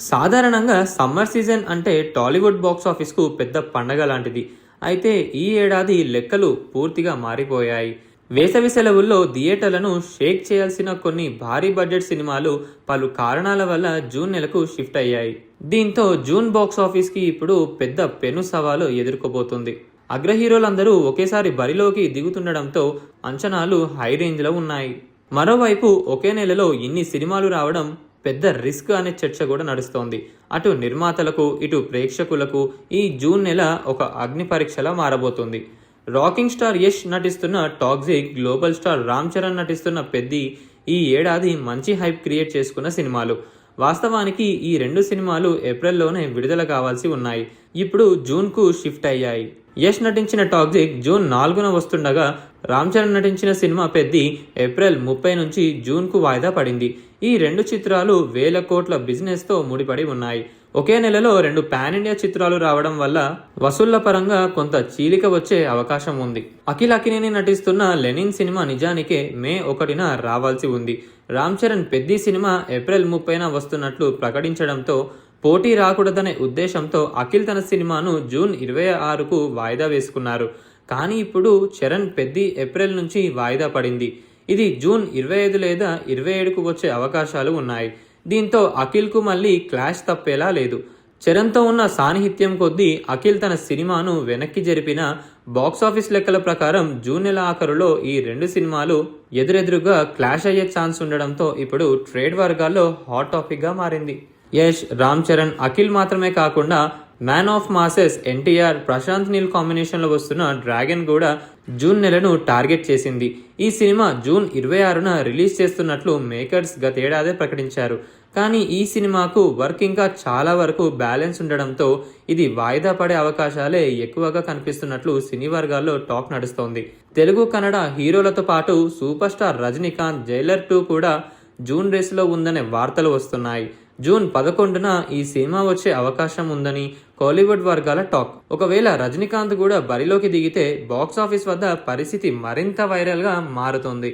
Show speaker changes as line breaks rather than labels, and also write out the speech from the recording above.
సాధారణంగా summer season అంటే Tollywood box ఆఫీస్కు పెద్ద పండగ లాంటిది. అయితే ఈ ఏడాది లెక్కలు పూర్తిగా మారిపోయాయి. వేసవి సెలవుల్లో థియేటర్లను షేక్ చేయాల్సిన కొన్ని భారీ బడ్జెట్ సినిమాలు పలు కారణాల వల్ల జూన్ నెలకు షిఫ్ట్ అయ్యాయి. దీంతో జూన్ బాక్స్ ఆఫీస్కి ఇప్పుడు పెద్ద పెను సవాలు ఎదుర్కోబోతుంది. అగ్ర హీరోలందరూ ఒకేసారి బరిలోకి దిగుతుండడంతో అంచనాలు హై రేంజ్లో ఉన్నాయి. మరోవైపు ఒకే నెలలో ఇన్ని సినిమాలు రావడం పెద్ద రిస్క్ అనే చర్చ కూడా నడుస్తోంది. అటు నిర్మాతలకు ఇటు ప్రేక్షకులకు ఈ జూన్ నెల ఒక అగ్ని పరీక్షలా మారబోతుంది. రాకింగ్ స్టార్ యష్ నటిస్తున్న toxic, global star Ram Charan నటిస్తున్న పెద్ది ఈ ఏడాది మంచి హైప్ క్రియేట్ చేసుకున్న సినిమాలు. వాస్తవానికి ఈ రెండు సినిమాలు ఏప్రిల్లోనే విడుదల కావాల్సి ఉన్నాయి. ఇప్పుడు జూన్కు షిఫ్ట్ అయ్యాయి. యష్ నటించిన టాక్సిక్ జూన్ 4న వస్తుండగా రామ్ చరణ్ నటించిన సినిమా పెద్ది ఏప్రిల్ 30 నుంచి జూన్కు వాయిదా పడింది. ఈ రెండు చిత్రాలు వేల కోట్ల బిజినెస్తో ముడిపడి ఉన్నాయి. ఒకే నెలలో రెండు పాన్ ఇండియా చిత్రాలు రావడం వల్ల వసూళ్ల పరంగా కొంత చీలిక వచ్చే అవకాశం ఉంది. అఖిల్ అక్కినేని నటిస్తున్న లెనిన్ సినిమా నిజానికే మే 1న రావాల్సి ఉంది. రామ్ చరణ్ పెద్ది సినిమా ఏప్రిల్ 30న వస్తున్నట్లు ప్రకటించడంతో పోటీ రాకూడదనే ఉద్దేశంతో అఖిల్ తన సినిమాను జూన్ 26కు వాయిదా వేసుకున్నారు. కానీ ఇప్పుడు చరణ్ పెద్ది ఏప్రిల్ నుంచి వాయిదా పడింది. ఇది జూన్ 25 లేదా 27కు వచ్చే అవకాశాలు ఉన్నాయి. దీంతో అఖిల్కు మళ్ళీ క్లాష్ తప్పేలా లేదు. చరణ్తో ఉన్న సాన్నిహిత్యం కొద్దీ అఖిల్ తన సినిమాను వెనక్కి జరిపిన బాక్సాఫీస్ లెక్కల ప్రకారం జూన్ నెల ఆఖరులో ఈ రెండు సినిమాలు ఎదురెదురుగా క్లాష్ అయ్యే ఛాన్స్ ఉండడంతో ఇప్పుడు ట్రేడ్ వర్గాల్లో హాట్ టాపిక్గా మారింది. యష్, రామ్ చరణ్, అఖిల్ మాత్రమే కాకుండా man of masses NTR, Prashanth Neel కాంబినేషన్లో వస్తున్న డ్రాగన్ కూడా జూన్ నెలను టార్గెట్ చేసింది. ఈ సినిమా జూన్ 26న రిలీజ్ చేస్తున్నట్లు మేకర్స్ గతేడాదే ప్రకటించారు. కానీ ఈ సినిమాకు వర్క్ ఇంకా చాలా వరకు బ్యాలెన్స్ ఉండడంతో ఇది వాయిదా పడే అవకాశాలే ఎక్కువగా కనిపిస్తున్నట్లు సినీ వర్గాల్లో టాక్ నడుస్తోంది. తెలుగు, కన్నడ హీరోలతో పాటు సూపర్ స్టార్ రజనీకాంత్ జైలర్ 2 కూడా జూన్ రేసులో ఉందనే వార్తలు వస్తున్నాయి. జూన్ 11న ఈ సినిమా వచ్చే అవకాశం ఉందని కోలీవుడ్ వర్గాల టాక్. ఒకవేళ రజనీకాంత్ కూడా బరిలోకి దిగితే బాక్సాఫీస్ వద్ద పరిస్థితి మరింత వైరల్గా మారుతుంది.